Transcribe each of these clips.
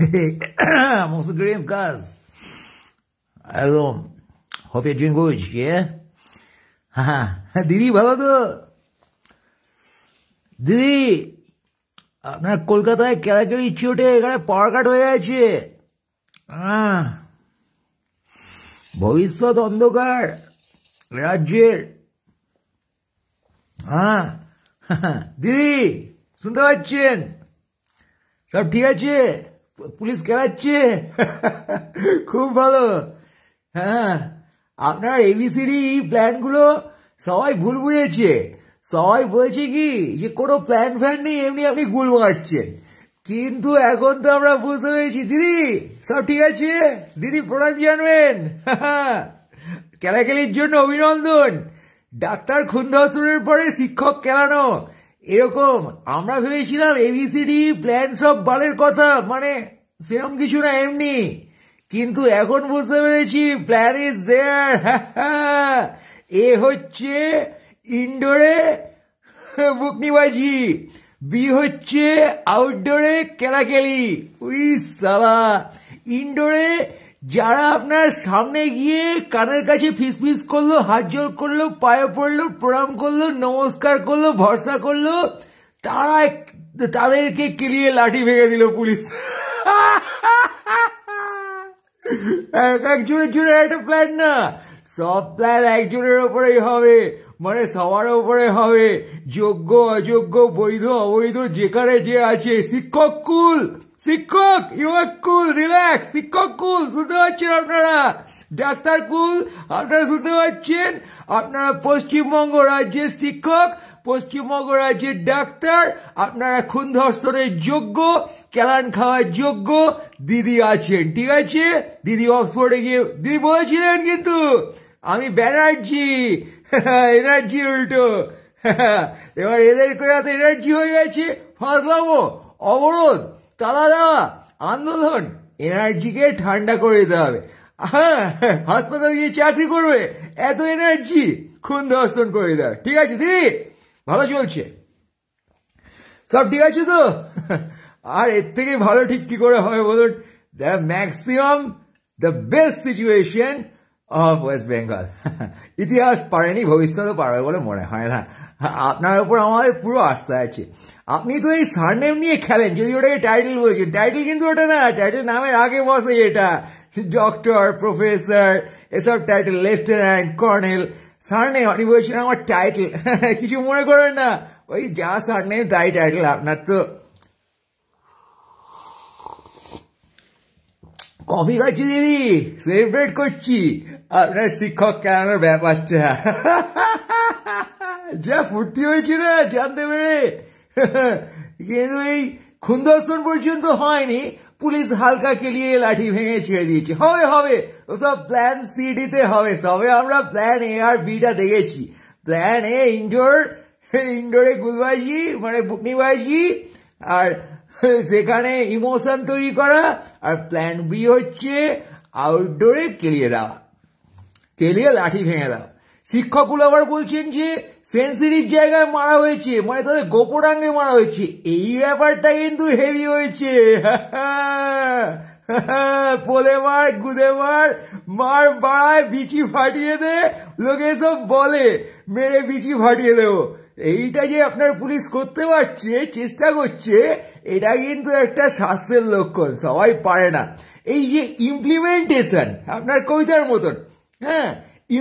Most greetings, guys. Hello. Hope you're doing good, yeah? দিদি ভালো তো? দিদি আপনার কলকাতায় কেরাকেরি চোটে এখানে পাওয়ার কাট হয়ে গেছে। ভবিষ্যৎ অন্ধকার রাজ্যের। দিদি শুনতে পাচ্ছেন? সব ঠিক আছে? পুলিশ খেলাচ্ছে? খুব ভালো। হ্যাঁ, আপনার এবিসিডি প্ল্যানগুলো সবাই ভুল বুঝেছে। সবাই বলেছে কি যে কোনো প্ল্যান ফ্যান নেই, এমনি আপনি গুল মারছেন। কিন্তু এখন তো আমরা বুঝতে পেরেছি দিদি সব ঠিক আছে। দিদি প্রণাম জানবেন। খেলাখেলির জন্য অভিনন্দন। ডাক্তার খুনধর্ষণের পরে শিক্ষক খেলানো, এরকম আমরা ভেবেছিলাম এবিসিডি প্ল্যান সব বালের কথা, মানে সেরকম কিছু না এমনি। কিন্তু এখন বুঝতে পেরেছি প্ল্যান ইজ দেয়ার। এ হচ্ছে ইনডোরে বুকনিবাজি, বি হচ্ছে আউটডোরে খেলাখেলি। উই সালা, ইনডোরে যারা আপনার সামনে গিয়ে কানের কাছে ফিসফিস করলো, হাত জোর করলো, পায়ে পড়লো, প্রণাম করলো, নমস্কার করলো, ভরসা করলো, তাদেরকে কেলিয়ে লাঠি ভেঙে দিল পুলিশ। একজনের জন্য একটা প্ল্যান না, সব প্ল্যান একজনের ওপরেই হবে, মানে সবার ওপরে হবে। যোগ্য অযোগ্য, বৈধ অবৈধ, যেখানে যে আছে। শিক্ষক কুল, শিক্ষক ইউ আর কুল, রিল্যাক্স। শিক্ষক কুল, শুনতে পাচ্ছেন আপনারা? ডাক্তার কুল, আপনারা শুনতে পাচ্ছেন? আপনারা পশ্চিমবঙ্গ রাজ্যের শিক্ষক, পশ্চিমবঙ্গ রাজ্যের ডাক্তার, আপনারা খুন ধর্ষণের যোগ্য, কেলান খাওয়ার যোগ্য। দিদি আছেন, ঠিক আছে? দিদি অক্সফোর্ডে গিয়ে দিদি বলেছিলেন কিন্তু আমি ব্যানার্জি, এনার্জি উল্টো। এবার এদের করে এনার্জি হয়ে গেছে। ফাঁসলামো, অবরোধ, তালা দেওয়া, আন্দোলন, এনার্জিকে ঠান্ডা করে দিতে হবে। হাসপাতালে গিয়ে চাকরি করবে, এত এনার্জি খুন ধর্ষণ করে দিতে হবে। ঠিক আছে দিদি, ভালো চলছে? সব ঠিক আছে তো? আর এর থেকে ভালো ঠিক কি করে হবে বলুন? The maximum, the best situation of West Bengal. ইতিহাস পারেনি, ভবিষ্যতে পারবে বলে মনে হয় না। আপনার উপর আমাদের পুরো আস্থা আছে। আপনি তো এই সারনেম নিয়ে খেলেন, যদি ওটাকে টাইটেল বলছেন। টাইটেল কিন্তু ওটা না, টাইটেল নামের আগে বসে এটা। ডক্টর, প্রফেসর, এসব টাইটেল, লেফটেন্যান্ট, কর্নেল। সারনেম আপনি বলছেন আমার টাইটেল। কিছু মনে করেন না, ওই যা সারনেম তাই টাইটেল আপনার। তো কফি খাচ্ছি দিদি, সেলিব্রেট করছি আপনার শিক্ষক কেনানোর ব্যাপারটা। যা ফুর্তি হয়েছে না জানতে পেরে। কিন্তু এই খুন ধর্ষণ পর্যন্ত হয়নি, পুলিশ হালকা কেলিয়ে লাঠি ভেঙে ছেড়ে দিয়েছে। হবে হবে, ওসব প্ল্যান সিডিতে হবে। সবে আমরা প্ল্যান এ আর বিটা দেখেছি। প্ল্যান এ ইনডোরে গুলবাজি, মানে বুকনিবাজি, আর সেখানে ইমোশন তৈরি করা। আর প্ল্যান বি হচ্ছে আউটডোরে কেলিয়ে দেওয়া, কেলিয়ে লাঠি ভেঙে দেওয়া। শিক্ষকগুলো আবার বলছেন যে সেন্সিটিভ জায়গায় মারা হয়েছে, মানে তাদের গোপনাঙ্গে মারা হয়েছে। এই ব্যাপারটা কিন্তু হেভি হয়েছে। পোলে মার, গুদে মার, মার বাড়ায়, বিচি ফাটিয়ে দে, লোকে সব বলে মেরে বিচি ফাটিয়ে দেবো। এইটা যে আপনার পুলিশ করতে পারছে, চেষ্টা করছে, এটা কিন্তু একটা স্বাস্থ্যের লক্ষণ। সবাই পারে না। এই যে ইমপ্লিমেন্টেশন, আপনার কবিতার মতন, হ্যাঁ,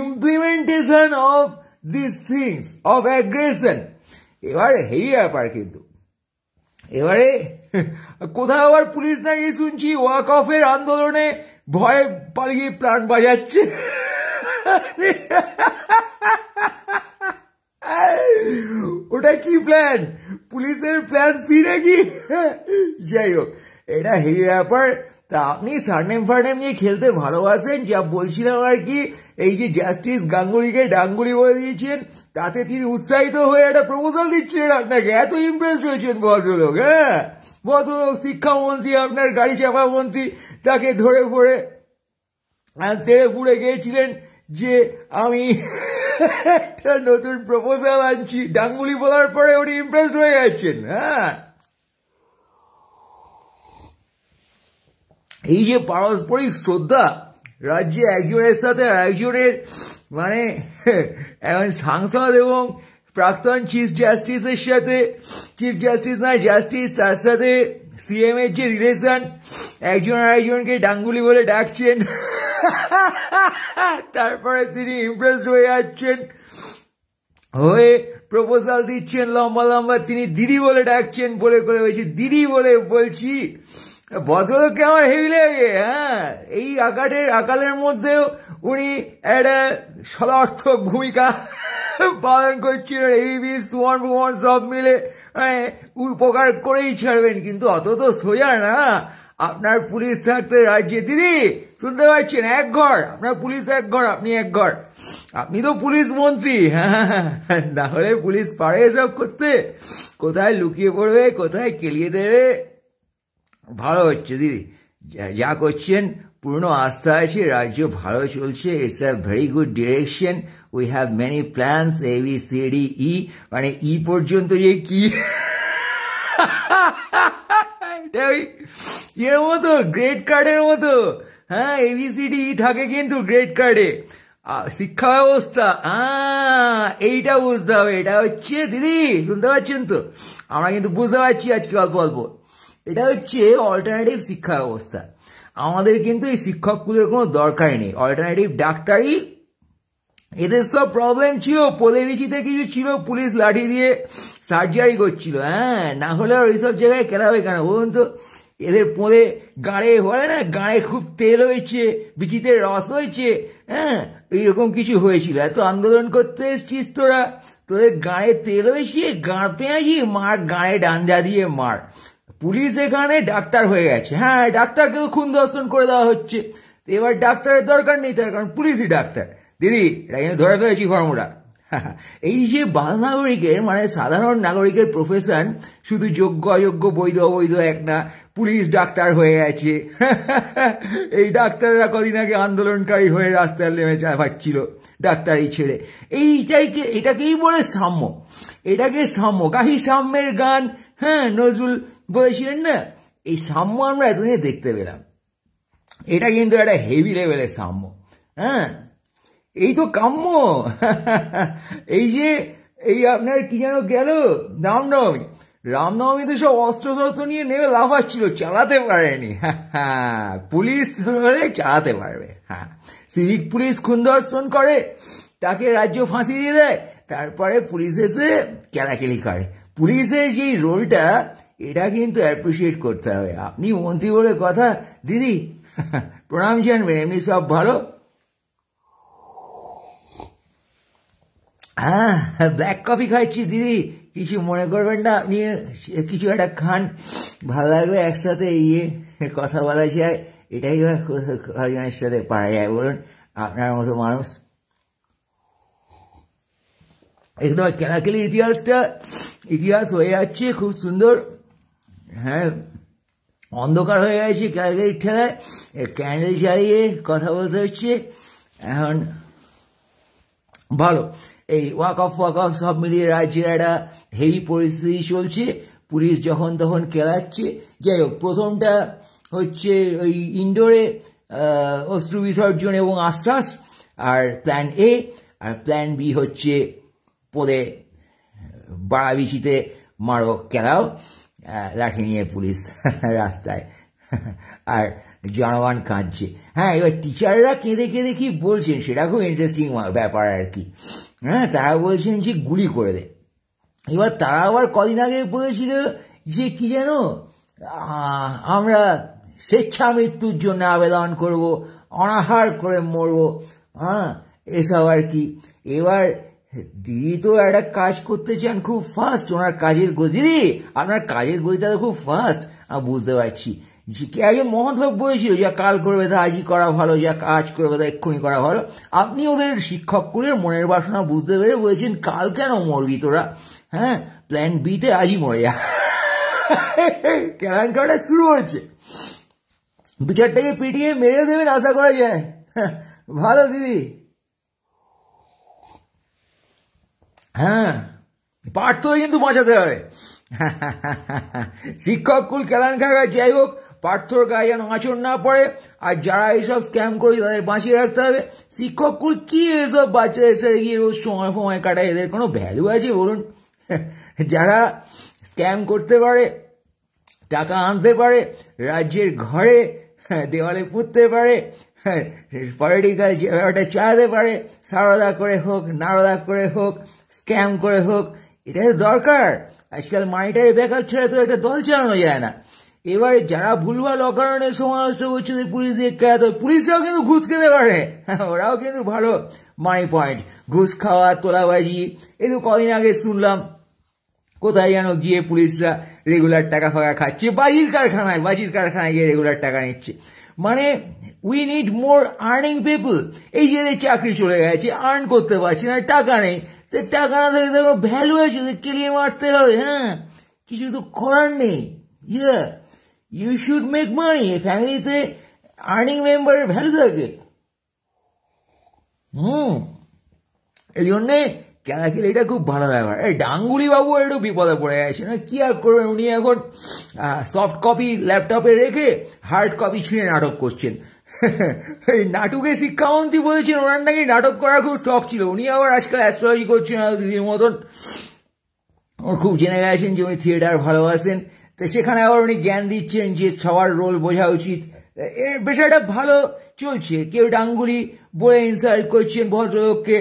implementation of this things of aggression, এবারে হেভি ব্যাপার কিন্তু। এবারে কোথাও আবার পুলিশ নাকি শুনছি ওয়াক অফের আন্দোলনে ভয়ে পালিয়ে প্রাণ বাজাচ্ছে। ওটা কি প্ল্যান? পুলিশের প্ল্যান সি নাকি? যাই হোক, এটা হেভি ব্যাপার। তা আপনি সারনেম ফারনেম নিয়ে খেলতে ভালোবাসেন, যা বলছিলাম আর কি। এই যে জাস্টিস গাঙ্গুলিকে ডাঙ্গুলি বলে দিয়েছেন, তাতে তিনি উৎসাহিত হয়ে একটা প্রপোজাল দিচ্ছেন আপনাকে। এত ইমপ্রেস হয়েছেন ভদ্রলোক। হ্যাঁ, ভদ্রলোক শিক্ষামন্ত্রী, আপনার গাড়ি চাপা মন্ত্রী, তাকে ধরে পড়ে তেড়ে ফুড়ে গিয়েছিলেন যে আমি একটা নতুন প্রপোজাল আনছি। ডাঙ্গুলি বলার পরে উনি ইমপ্রেসড হয়ে যাচ্ছেন। হ্যাঁ, এই যে পারস্পরিক শ্রদ্ধা রাজ্যে একজনের সাথে আরেকজনের, মানে এখন সাংসদ এবং প্রাক্তন চিফ জাস্টিসের সাথে, চিফ জাস্টিস না জাস্টিস, তার সাথে সিএম এর যে রিলেশন, একজন আরেকজনকে ডাঙ্গুলি বলে ডাকছেন, তারপরে তিনি ইমপ্রেসড হয়ে যাচ্ছেন, হয়ে প্রপোজাল দিচ্ছেন লম্বা লম্বা, তিনি দিদি বলে ডাকছেন, বলে করে বলছি দিদি বলে বলছি, ভদ্রলোককে আমার হেভি লাগে। হ্যাঁ, এই আকালের মধ্যেও উনি একটা সদার্থক ভূমিকা পালন করছিলেন, এবিপি সুমন ভুবন সব মিলে উপকার করেই ছাড়বেন, কিন্তু অত তো সোজা না। আপনার পুলিশ থাকতে রাজ্যে, দিদি শুনতে পাচ্ছেন, এক ঘর, আপনার পুলিশ এক ঘর, আপনি এক ঘর, আপনি তো পুলিশ মন্ত্রী। হ্যাঁ, না হলে পুলিশ পারে এসব করতে? কোথায় লুকিয়ে পড়বে, কোথায় কেলিয়ে দেবে। ভালো হচ্ছে দিদি, যা করছেন পূর্ণ আস্থা আছে, রাজ্য ভালো চলছে, it's a very good direction, we have many plans, ABCDE, মানে ই পর্যন্ত যে কি এর মতো গ্রেড কার্ডের মতো। হ্যাঁ, ABCDE থাকে কিন্তু গ্রেড কার্ডে। শিক্ষা ব্যবস্থা, এইটা বুঝতে হবে। এটা হচ্ছে, দিদি শুনতে পাচ্ছেন তো, আমরা কিন্তু বুঝতে পারছি আজকে অল্প অল্প, এটা হচ্ছে অল্টারনেটিভ শিক্ষা ব্যবস্থা। আমাদের কিন্তু এই শিক্ষকগুলোর কোনো দরকারই নেই, অল্টারনেটিভ ডাক্তারি। এদের সব প্রবলেম ছিল, পোলে বিচিতে কিছু ছিল, পুলিশ লাঠি দিয়ে সার্জারি করছিল। হ্যাঁ, না হলে আর ওইসব জায়গায় কেলাবে কেন বলুন তো? এদের পোলে গাঁড়ে বলে না, গাঁড়ে খুব তেল হয়েছে, বিচিতে রস হয়েছে, হ্যাঁ এইরকম কিছু হয়েছিল। এত আন্দোলন করতে এসছিস তোরা, তোদের গাঁড়ে তেল হয়েছে, গাঁড় পেঁয়াজি মার, গাঁড়ে ডান্ডা দিয়ে মার। পুলিশ এখানে ডাক্তার হয়ে গেছে। হ্যাঁ, ডাক্তারকেও খুন ধর্ষণ করে দেওয়া হচ্ছে, এবার ডাক্তারের দরকার নেই, তার কারণ পুলিশই ডাক্তার। দিদি এটা কিন্তু ধরে ফেলেছি ফর্মুলা। এই যে বাল নাগরিকের, মানে সাধারণ নাগরিকের প্রফেশন শুধু যোগ্য অযোগ্য, বৈধ অবৈধ এক না, পুলিশ ডাক্তার হয়ে গেছে। এই ডাক্তাররা কদিন আগে আন্দোলনকারী হয়ে রাস্তায় নেমে চাপাচ্ছিল ডাক্তারি ছেড়ে। এটাকেই বলে সাম্য, এটাকে সাম্য। কাহি সাম্যের গান, হ্যাঁ নজরুল বলেছিলেন না, এই সাম্য আমরা এতদিনে দেখতে পেলাম। এটা কিন্তু একটা হেভি লেভেলের সাম্য। হ্যাঁ, এই তো কাম্য। এই যে এই আপনার কি যেন গেল রামনবমী, রামনবমীতে সব অস্ত্র শস্ত্র নিয়ে নেমে লাফাচ্ছিল, চালাতে পারেনি। হ্যাঁ, পুলিশ হলে চালাতে পারবে। হ্যাঁ, সিভিক পুলিশ খুন ধর্ষণ করে, তাকে রাজ্য ফাঁসি দিয়ে দেয়, তারপরে পুলিশ এসে কেলাকেলি করে। পুলিশের যে রোলটা, এটা কিন্তু অ্যাপ্রিসিয়েট করতে হবে। আপনি মন্ত্রী বলে কথা, দিদি প্রণাম জানবেন, এমনি সব ভালো। হ্যাঁ, ব্ল্যাক কফি খাচ্ছি দিদি, কিছু মনে করবেন না, আপনি কিছু একটা খান, ভালো লাগবে, একসাথে কথা বলা যায়, এটাই কয়েকজনের সাথে পারা যায় বলুন, আপনার মতো মানুষ। একদম কেলাকেলির ইতিহাস হয়ে যাচ্ছে খুব সুন্দর। হ্যাঁ, অন্ধকার হয়ে গেছে কেলাকেলির ঠেলায়, ক্যান্ডেল জ্বালিয়ে কথা বলতে হচ্ছে এখন। ভালো, এই ওয়াক অফ সব মিলিয়ে রাজ্যের একটা হেভি পরিস্থিতি চলছে, পুলিশ যখন তখন কেলাচ্ছে। যাই হোক, প্রথমটা হচ্ছে ওই ইনডোরে অশ্রু বিসর্জন এবং আশ্বাস, আর প্ল্যান A, আর প্ল্যান B হচ্ছে পদে বাড়াবিচিতে মারো কেলাও, লাঠি নিয়ে পুলিশ রাস্তায়, আর জনগণ কাঁদছে। হ্যাঁ, এবার টিচাররা কেঁদে কেঁদে কি বলছেন, সেটা খুব ইন্টারেস্টিং ব্যাপার আর কি। হ্যাঁ, তারা বলছেন যে গুলি করে দে। এবার তারা আবার কদিন আগে বলেছিল যে কি যেন, আমরা স্বেচ্ছা মৃত্যুর জন্য আবেদন করব, অনাহার করে মরবো, হ্যাঁ এসব আর কি। এবার দিদি তো একটা কাজ করতে চান খুব ফাস্ট, ওনার কাজের গতি, দিদি আপনার কাজের গতিটা তো খুব ফাস্ট, আমি বুঝতে পারছি। কে একজন মহৎ লোক বলেছিল, যা কাল করবে তা আজই করা ভালো, যা কাজ করবে তা এক্ষুনি করা ভালো। আপনি ওদের শিক্ষকগুলোর মনের বাসনা বুঝতে পেরে বলছেন, কাল কেন মরবি তোরা, হ্যাঁ প্ল্যান B-তে আজই মরে যা। কেলেঙ্কারিটা শুরু হচ্ছে, দু চারটাকে পিটিয়ে মেরে দেবেন আশা করা যায়। ভালো দিদি। হ্যাঁ, পার্থ কিন্তু বাঁচাতে হবে। শিক্ষক কুল কেলান খাগা, যাই হোক পার্থর গায়ে যেন আঁচড় না পড়ে, আর যারা এইসব স্ক্যাম করে তাদের বাঁচিয়ে রাখতে হবে। শিক্ষকগুলো কি এসব বাচ্চাদের সাথে গিয়ে রোজ সময় সময় কাটায়, এদের কোনো ভ্যালু আছে বলুন? যারা স্ক্যাম করতে পারে, টাকা আনতে পারে, রাজ্যের ঘরে দেওয়ালে পুঁততে পারে, পলিটিক্যাল ব্যাপারটা চালাতে পারে, সারদা করে হোক, নারদা করে হোক, স্ক্যাম করে হোক, এটাই দরকার। আজকাল মানিটারি ব্যাকআপ ছেড়ে তো একটা দল চালানো যায় না। এবারে যারা ভুলভাল অকারণে সমালোচনা করছে পুলিশ দিয়ে খেয়াতে, পুলিশরাও কিন্তু ঘুষ খেতে পারে, ওরাও কিন্তু ভালো মানি পয়েন্ট। ঘুষ খাওয়া, তোলাবাজি, এই তো কদিন আগে শুনলাম কোথায় যেন গিয়ে পুলিশরা রেগুলার টাকা ফাঁকা খাচ্ছে, বাজির কারখানায় গিয়ে রেগুলার টাকা নিচ্ছে। মানে we need more earning people. এই যে চাকরি চলে গেছে, আর্ন করতে পারছি না, টাকা নেই, টাকা না থাকলে দেখো ভ্যালু আছে, কেলিয়ে মারতে হবে। হ্যাঁ, কিছু তো করার নেই। You should make money. ফ্যামিলিতে আর্নিং মেম্বারের ভ্যালু থাকে। এই জন্যে খেলা খেলে এটা খুব ভালো ব্যাপার। এই ডাঙ্গুলি বাবু একটু বিপদে পড়ে গেছে না, কি আর করবেন, উনি এখন সফট কপি ল্যাপটপে রেখে হার্ড কপি ছিঁড়ে নাটক করছেন। এই নাটকে শিক্ষামন্ত্রী বলেছেন ওনার নাকি নাটক করার খুব শখ ছিল, উনি আবার আজকাল অ্যাস্ট্রোলজি করছেন দিদির মতন। ওর খুব জেনে গেছেন যে উনি থিয়েটার ভালোবাসেন, তো সেখানে আবার উনি জ্ঞান দিচ্ছেন যে সবার রোল বোঝা উচিত। বিষয়টা ভালো চলছে। কেউ ডাঙ্গুলি বলে ইনসাল্ট করছেন ভদ্রলোককে,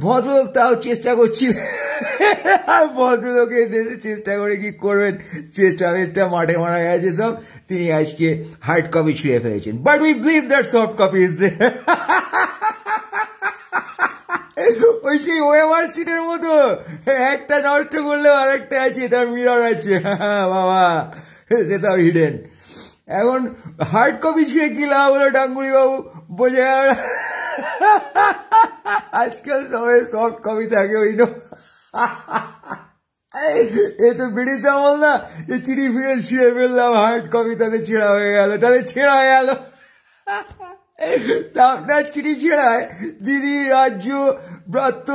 ভদ্রলোক তাও চেষ্টা করছেন, ভদ্রলোকের দেশে চেষ্টা করে কি করবেন, চেষ্টা মাঠে মারা গেছে সব। তিনি আজকে হার্ড কপি ছুঁয়ে ফেলেছেন, but we believe that soft copy is there. ওই সেই ওএমআর সিটের মতো, একটা নষ্ট করলেও আরেকটা আছে, তার মিরর আছে, বাবা সেসব হিডেন। এখন হার্ড কপি ছুঁয়ে কি লাভ হলো ডাঙ্গুলি বাবু, বোঝা গেল। আজকাল সবাই সফট কপি থাকে, ওই এ তো ব্রিটিশ আমল না, যে চিঠি ফিরে ছিঁড়ে ফেললাম, হার্ড কপি তাদের ছেঁড়া হয়ে গেল, আপনার চিঠি ছেঁড়ায় দিদি, রাজ্য, ব্রাত্য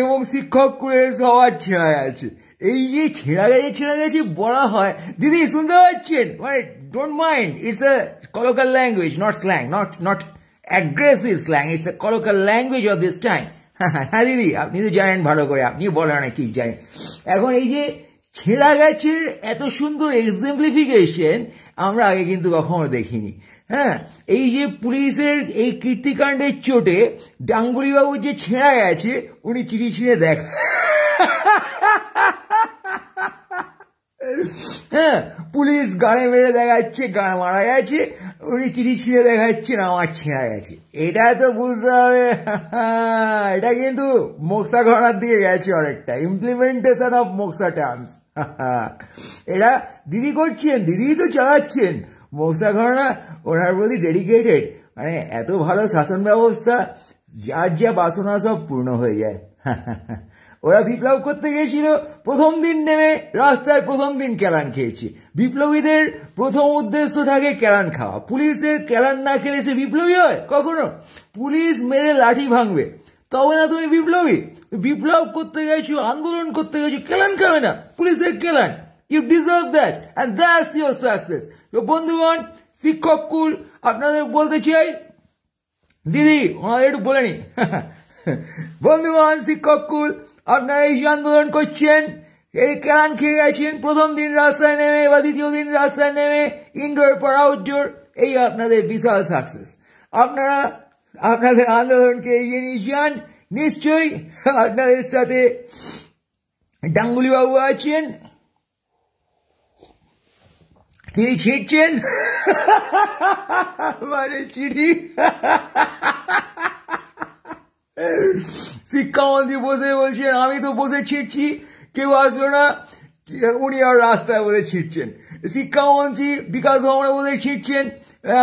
এবং শিক্ষক করে সবার ছেঁড়া আছে। এই যে ছেঁড়া গেছে বলা হয়, দিদি শুনতে পাচ্ছেন, মানে don't mind, it's a colloquial language, not slang, not aggressive slang, it's a colloquial language of this time. হ্যাঁ দিদি, আপনি তো জানেন ভালো করে, আপনি বলেন অনেক কিছু জানেন। এখন এই যে ছেঁড়া গেছে এত সুন্দর এক্সাম্পলিফিকেশন আমরা আগে কিন্তু কখনো দেখিনি। হ্যাঁ, এই যে পুলিশের এই কীর্তিকাণ্ডের চোটে ডাঙ্গুলিবাবু যে ছেঁড়া গেছে, উনি চিঠি ছিঁড়ে দেখ, হ্যাঁ, পুলিশ গানে মেরে দেখাচ্ছে গান মারা গেছে, উনি চিঠি ছিঁড়ে দেখাচ্ছেন আমার ছেঁড়া গেছে। এটা তো বুঝতে হবে, এটা কিন্তু মোক্সা ঘটনার দিকে গেছে অনেকটা, ইমপ্লিমেন্টেশন অফ মোক্সা টার্মস। এটা দিদি করছেন, দিদি তো চালাচ্ছেন মোক্সা ঘটনা, ওনার প্রতি ডেডিকেটেড। মানে এত ভালো শাসন ব্যবস্থা, যার যা বাসনা সব পূর্ণ হয়ে যায়। ওরা বিপ্লব করতে গিয়েছিল, প্রথম দিন নেমে রাস্তায় প্রথম দিন কেলান খেয়েছে। বিপ্লবীদের প্রথম উদ্দেশ্য থাকে কেলান খাওয়া। পুলিশের কেলান না খেলে সে বিপ্লবী হয় কখনো? পুলিশ মেরে লাঠি ভাঙবে তবে না তুমি বিপ্লবী। বিপ্লব করতে গেছো, আন্দোলন করতে গেছো, কেলান খাবে না, পুলিশের কেলান। You deserve that and that's your success. তো বন্ধুগণ, শিক্ষক কুল আপনাদের বলতে চাই, দিদি ওনাদের একটু বলে নি, বন্ধুগণ শিক্ষক কুল আপনারা এই আন্দোলন করছেন, এই কেলান খেয়ে গেছেন, প্রথম দিন রাস্তায় নেমে বা দ্বিতীয় দিন রাস্তায় নেমে, ইনডোর পর আউটডোর, এই আপনাদের বিশাল সাকসেস। আপনারা আপনাদের আন্দোলনকে এগিয়ে নিয়ে যান। নিশ্চয়ই আপনাদের সাথে ডাঙ্গুলিবাবু আছেন, তিনি ছিঁড়ছেন মানে চিঠি। শিক্ষামন্ত্রী বসে বলছেন আমি তো বসে ছিঁড়ছি, কেউ আসলো না, উনি আর রাস্তায় বসে ছিঁড়ছেন। শিক্ষামন্ত্রী বিকাশ ভবনে বসে ছিঁড়ছেন,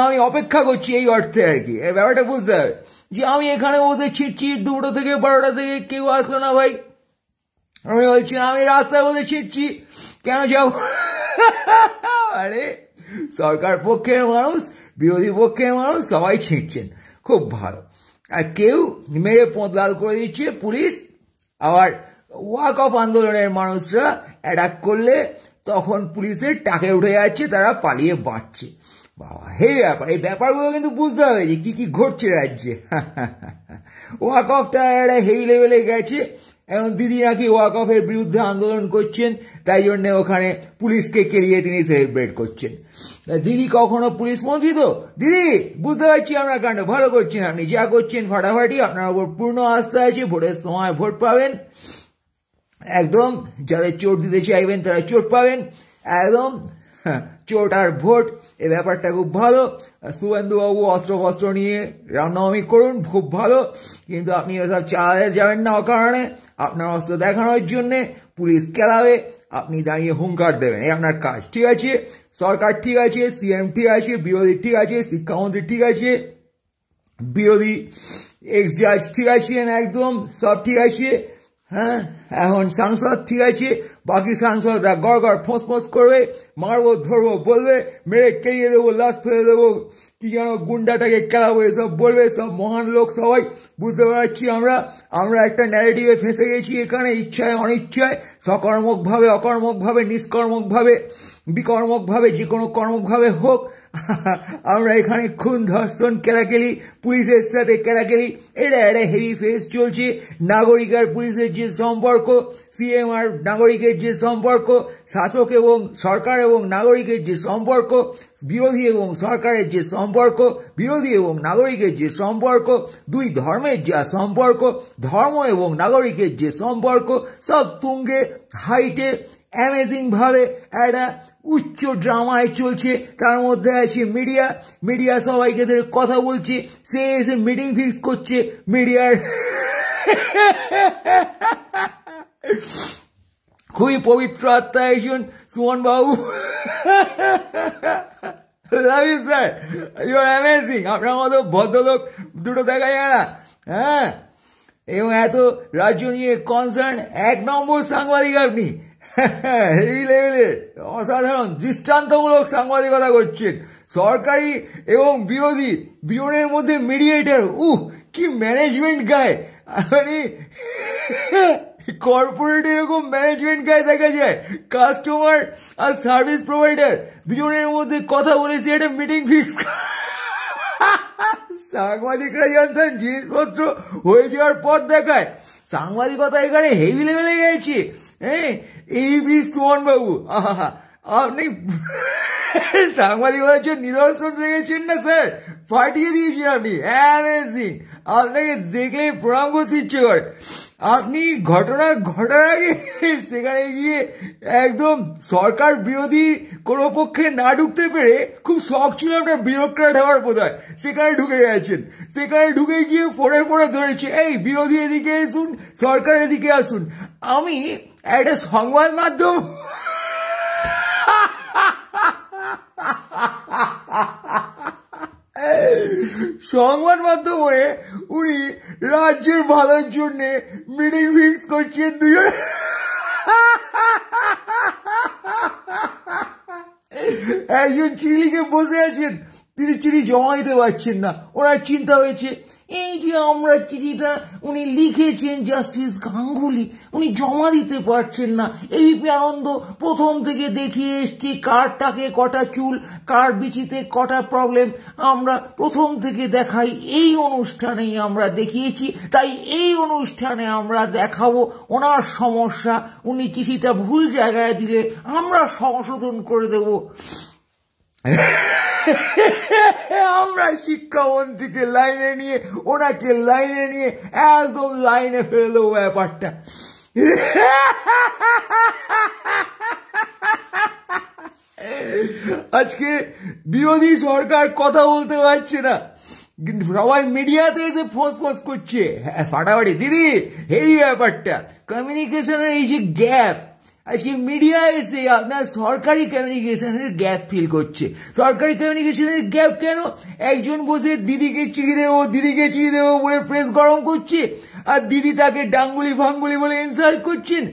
আমি অপেক্ষা করছি, এই অর্থে আর কি। এই ব্যাপারটা বুঝতে হবে যে আমি এখানে বসে ছিঁড়ছি 2টা থেকে 12টা থেকে, কেউ আসলো না ভাই, আমি বলছি আমি রাস্তায় বসে ছিঁড়ছি, কেন যাব? আরে সরকার পক্ষের মানুষ, বিরোধী পক্ষের মানুষ সবাই ছিঁড়ছেন, খুব ভালো। আর কেউ মেরে পোঁত লাল করে দিচ্ছে পুলিশ, আবার ওয়াক অফ আন্দোলনের মানুষরা অ্যাটাক করলে তখন পুলিশের টাকে উঠে যাচ্ছে, তারা পালিয়ে বাঁচছে। বাবা হে ব্যাপার, এই ব্যাপারগুলো কিন্তু বুঝতে হবে যে কি কি ঘটছে রাজ্যে। ওয়াক অফটা একটা হেভি লেভেলে গেছে। এখন দিদি নাকি ওয়াক অফের বিরুদ্ধে আন্দোলন করছেন, তাই জন্য ওখানে পুলিশকে কেলিয়ে তিনি সেলিব্রেট করছেন। দিদি কখনো পুলিশ মন্ত্রী তো, দিদি বুঝতে পারছি আমরা কাণ্ড ভালো করছেন, আপনি যা করছেন ফাটাফাটি, আপনার উপর পূর্ণ আস্থা আছে, ভোটের সময় ভোট পাবেন একদম, যাদের চোট দিতে চাইবেন তারা চোট পাবেন একদম, চোট আর ভোট এই ব্যাপারটা খুব ভালো। শুভেন্দুবাবু অস্ত্র ফস্ত্র নিয়ে রামনবমী করুন, খুব ভালো, কিন্তু আপনি ওসব চালাতে যাবেন না অকারণে। আপনার অস্ত্র দেখানোর জন্যে পুলিশ খেলাবে, আপনি দাঁড়িয়ে হুঙ্কার দেবেন, এই আপনার কাজ। ঠিক আছে, সরকার ঠিক আছে, সিএম ঠিক আছে, বিরোধী ঠিক আছে, শিক্ষামন্ত্রী ঠিক আছে, বিরোধী এক্স জাজ ঠিক আছেন, একদম সব ঠিক আছে। হ্যাঁ, এখন সাংসদ ঠিক আছে, বাকি সাংসদরা গড় গড় ফোঁস ফোঁস করবে, মারবো ধরবো বলবে, মেরে কেলিয়ে দেবো, লাশ ফেলে দেবো, কি যেন গুন্ডাটাকে খেলাবো, এসব বলবে সব মহান লোক সবাই। বুঝতে পারছি আমরা একটা ন্যারেটিভে ফেঁসে গেছি এখানে, ইচ্ছায় অনিচ্ছায়, সকর্মকভাবে অকর্মকভাবে নিষ্কর্মকভাবে বিকর্মকভাবে যে কোনো কর্মকভাবে হোক, আমরা এখানে খুন ধর্ষণ কেলাকেলি, পুলিশের সাথে কেলাকেলি, এটা একটা হেভি ফেস চলছে। নাগরিক আর পুলিশের যে সম্পর্ক, সিএম আর নাগরিকের যে সম্পর্ক, শাসক এবং সরকার এবং নাগরিকের যে সম্পর্ক, বিরোধী এবং সরকারের যে সম্পর্ক, বিরোধী এবং নাগরিকের যে সম্পর্ক, দুই ধর্মের যা সম্পর্ক, ধর্ম এবং নাগরিকের যে সম্পর্ক, সব তুঙ্গে হাইটে অ্যামেজিং ভাবে একটা উচ্চ ড্রামায় চলছে। তার মধ্যে আছে মিডিয়া সবাইকে ধরে কথা বলছে, সে এসে মিটিং ফিক্স করছে মিডিয়ার। খুবই পবিত্র আত্মা একজন সুমন বাবু। Love you sir, you are amazing. আপনার মতো ভদ্রলোক দুটো দেখা যায় না। হ্যাঁ, এবং এত রাজ্য নিয়ে কনসার্ন, এক নম্বর সাংবাদিক আপনি, হেভি লেভেলের অসাধারণ দৃষ্টান্তমূলক সাংবাদিকতা করছেন। সরকারি এবং বিরোধী দুজনের মধ্যে মিডিয়েটার, কি ম্যানেজমেন্ট গায়ে, মানে কর্পোরেট এরকম ম্যানেজমেন্ট গায়ে দেখা যায়। কাস্টমার আর সার্ভিস প্রোভাইডার দুজনের মধ্যে কথা বলেছে, একটা মিটিং ফিক্স। সাংবাদিকরা জানতেন জিনিসপত্র হয়ে যাওয়ার পর দেখায়। সাংবাদিকতা এখানে হেভি লেভেলে গেছে। হ্যাঁ, এই সুমন বাবু, আপনি সাংবাদিকতার জন্য নিদর্শন রেখেছেন না স্যার, ফাটিয়ে দিয়েছেন আপনি, অ্যামেজিং। আপনাকে দেখলে প্রণাম করতে ইচ্ছে করে। আপনি ঘটনা ঘটার আগে সেখানে গিয়ে একদম সরকার বিরোধী কোনো পক্ষে না ঢুকতে পেরে, খুব শখ ছিল আপনার বিরোধটা হওয়ার বোধ হয়, সেখানে ঢুকে গেছেন। সেখানে ঢুকে গিয়ে ফোড়ে ধরেছে, এই বিরোধী এদিকে আসুন, সরকার এদিকে আসুন। আমি একটা সংবাদ মাধ্যম, সংবাদ মাধ্যম হয়ে উনি রাজ্যের ভালোর জন্য মিটিং ফিক্স করছেন দুজন। একজন চিঠিকে বসে আছেন, তিনি চিঠি জমা দিতে পারছেন না। ওনার চিন্তা হয়েছে, এই যে আমরা চিঠিটা উনি লিখেছেন জাস্টিস গাঙ্গুলি, উনি জমা দিতে পারছেন না। এবিপি আনন্দ প্রথম থেকে দেখিয়ে এসছি কার টাকে কটা চুল, কার বিচিতে কটা প্রবলেম, আমরা প্রথম থেকে দেখাই। এই অনুষ্ঠানেই আমরা দেখিয়েছি, তাই এই অনুষ্ঠানে আমরা দেখাবো ওনার সমস্যা। উনি চিঠিটা ভুল জায়গায় দিলে আমরা সংশোধন করে দেব। আমরা শিক্ষামন্ত্রীকে লাইনে নিয়ে, ওনাকে লাইনে নিয়ে একদম লাইনে ফেলে দেবো ব্যাপারটা। আজকে বিরোধী সরকার কথা বলতে পারছে না, কিন্তু সবাই মিডিয়াতে এসে ফোঁস করছে। হ্যাঁ, ফাটাফাটি দিদি, এই ব্যাপারটা কমিউনিকেশনের এই যে গ্যাপ, আজকে মিডিয়া এসে আপনার সরকারি কমিউনিকেশনের গ্যাপ ফিল করছে। সরকারি কমিউনিকেশনের গ্যাপ কেন? একজন বসে দিদিকে চিঠি দেবো বলে প্রেস গরম করছে, আর দিদি তাকে ডাঙ্গুলি ফাঙ্গুলি বলে ইনসাল্ট করছেন।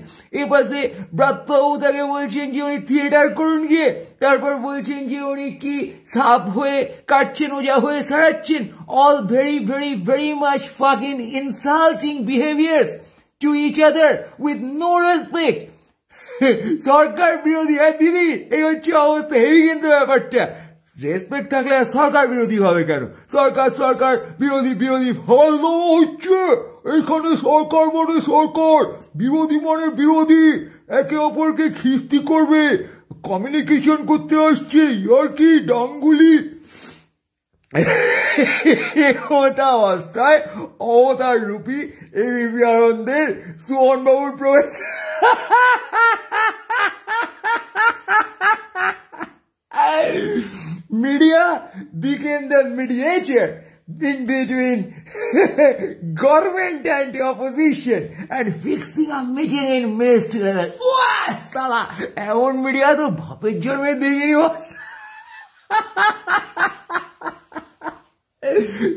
এপাশে ব্রাত্যবাবু তাকে বলছেন যে উনি থিয়েটার করুন গিয়ে, তারপর বলছেন যে উনি কি সাপ হয়ে কাটছেন, ওজা হয়ে সারাচ্ছেন। All very very very much fucking insulting behaviours to each other with no respect. সরকার বিরোধী। হ্যাঁ দিদি, এই হচ্ছে অবস্থা। হেভি কিন্তু ব্যাপারটা। রেসপেক্ট থাকলে সরকার বিরোধী হবে কেন? সরকার সরকার বিরোধী বিরোধী হচ্ছে এখানে। সরকার মানে সরকার, বিরোধী মানে বিরোধী। একে অপরকে খিস্তি করবে, কমিউনিকেশন করতে আসছে, ইয়ার কি ডাঙ্গুলি। ক্ষমতা অবস্থায় অবতার রূপী এবিপি আনন্দের সুমন বাবুর প্রবেশ। Media became the mediator in between government and opposition and fixing a meeting in ministry level. সালা এমন মিডিয়া তো বাপের জন্মে দেখিনি বস।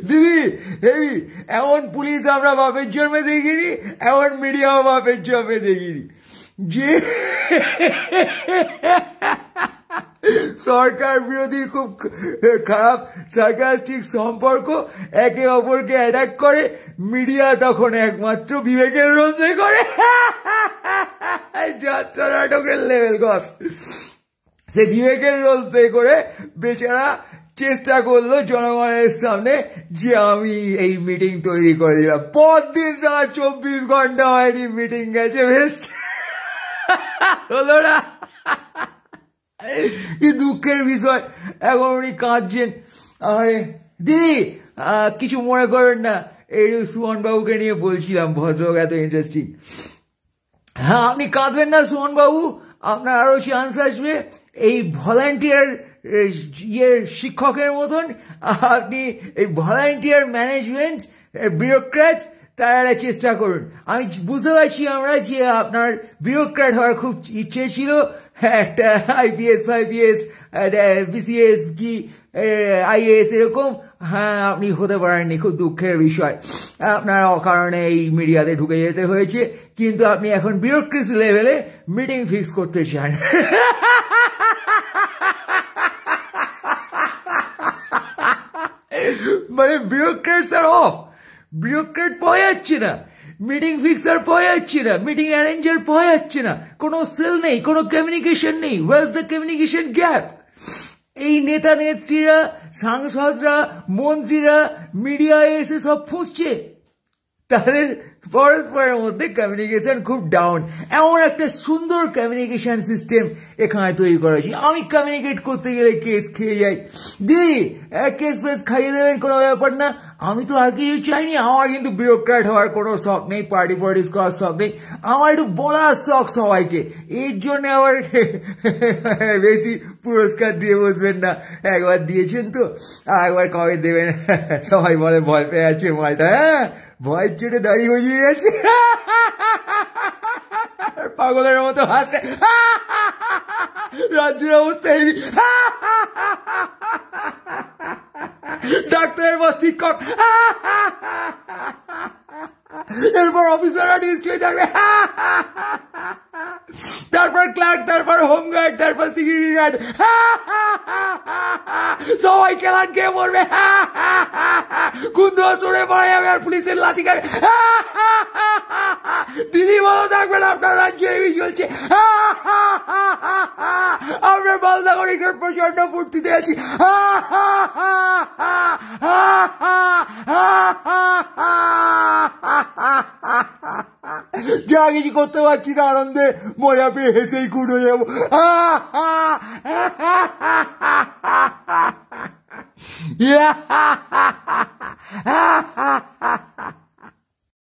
দিদি হেবি, এমন পুলিশ আমরা বাপের জন্মে দেখিনি, এমন মিডিয়াও বাপের জন্মে দেখিনি। যে সরকার বিরোধী খুব খারাপ সার্কাস্টিক সম্পর্ক, একে অপরকে অ্যাটাক করে, মিডিয়া তখন একমাত্র বিবেকের রোধে করে। যাত্রা নাটকের লেভেল গস। সে বিবেকের রোল প্লে করে বেচারা চেষ্টা করলো জনগণের সামনে যে আমি এই মিটিং তৈরি করে দিলাম। পরদিন সারা 24 ঘন্টা হয়নি, মিটিং গেছে বেশ। হলো না? কি দুঃখের বিষয়। এখন উনি কাঁদছেন। আরে দিদি কিছু মনে করেন না, এই সুমন বাবুকে নিয়ে বলছিলাম, ভদ্রলোক এত ইন্টারেস্টিং। হ্যাঁ আপনি কাঁদবেন না সুমন বাবু, আপনার আরো চান্স আসবে। এই ভলান্টিয়ার শিক্ষকের মতন আপনি এই ভলান্টিয়ার ম্যানেজমেন্ট বিউরোক্র্যাট তারা চেষ্টা করুন। আমি বুঝতে পারছি আমরা যে আপনার বিউরোক্র্যাট হওয়ার খুব ইচ্ছে ছিল, একটা IPS FIPS BCS কি IAS এরকম। হ্যাঁ আপনি হতে পারেননি, খুব দুঃখের বিষয়। আপনার অকারণে এই মিডিয়াতে ঢুকে যেতে হয়েছে, কিন্তু আপনি এখন বিউরোক্রেসি লেভেলে মিটিং ফিক্স করতে চান। মানে বিউরোক্রেটস আর অফ, বিউরোক্রেট পাওয়া যাচ্ছে না, মিটিং ফিক্সার পাওয়া যাচ্ছে না, মিটিং অ্যারেঞ্জার পাওয়া যাচ্ছে না, কোনো সেল নেই, কোনো কমিউনিকেশন নেই। Where is the communication gap? এই নেতা নেত্রীরা, সাংসদরা, মন্ত্রীরা মিডিয়ায় এসে সব ফুঁসছে, তাদের পরস্পরের মধ্যে কমিউনিকেশন খুব ডাউন। এমন একটা সুন্দর কমিউনিকেশন সিস্টেম এখানে তৈরি করেছি। আমি কমিউনিকেট করতে গেলে কেস খেয়ে যাই। দিদি কেস ফেস খাইয়ে দেবেন, কোনো ব্যাপার না। আমি তো আর কিছু চাইনি। আমার কিন্তু বিউরোক্র্যাট হওয়ার কোনো শখ নেই, পার্টি পার্টিস করার শখ নেই। আমার একটু বলার শখ সবাইকে। এর জন্য আবার বেশি পুরস্কার দিয়ে বসবেন না। একবার দিয়েছেন তো, আর একবার কবে দেবেন? সবাই বলে ভয় পেয়ে আছে মালটা। হ্যাঁ ভয়ের চোটে দাঁড়িয়ে গজিয়ে গেছে, পাগলের মতো হাসে। রাজ্যের অবস্থা হেবি। ডাক্তারের বস শিক্ষক, এরপর অফিসাররা নিশ্চয়ই থাকবে, তারপর ক্লার্ক, তারপর হোমগার্ড, তারপর সিকিউরিটি গার্ড, সবাই খেলান খেয়ে মরবে। কুন্দু চড়ে পড়ে যাবে আর পুলিশের লাঠি খাবে। দিদি ভালো থাকবেন, আপনার রাজ্য এই চলছে। আপনার বালদা করে প্রচন্ড ফুর্তিতে আছি। যা কিছু করতে পারছি না, আনন্দে মজা পেয়ে হেসেই কুট হয়ে যাবো।